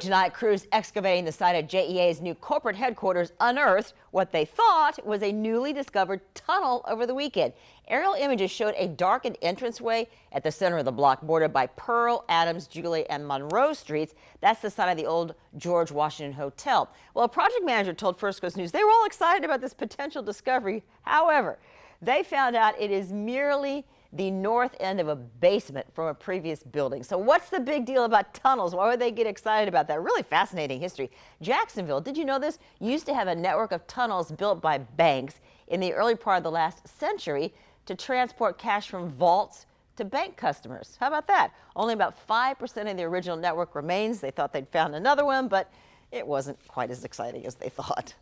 Tonight, crews excavating the site of JEA's new corporate headquarters unearthed what they thought was a newly discovered tunnel over the weekend. Aerial images showed a darkened entranceway at the center of the block bordered by Pearl, Adams, Julie, and Monroe streets. That's the site of the old George Washington Hotel. Well, a project manager told First Coast News they were all excited about this potential discovery. However, they found out it is merely the north end of a basement from a previous building. So what's the big deal about tunnels? Why would they get excited about that? Really fascinating history. Jacksonville, did you know this? Used to have a network of tunnels built by banks in the early part of the last century to transport cash from vaults to bank customers. How about that? Only about 5% of the original network remains. They thought they'd found another one, but it wasn't quite as exciting as they thought.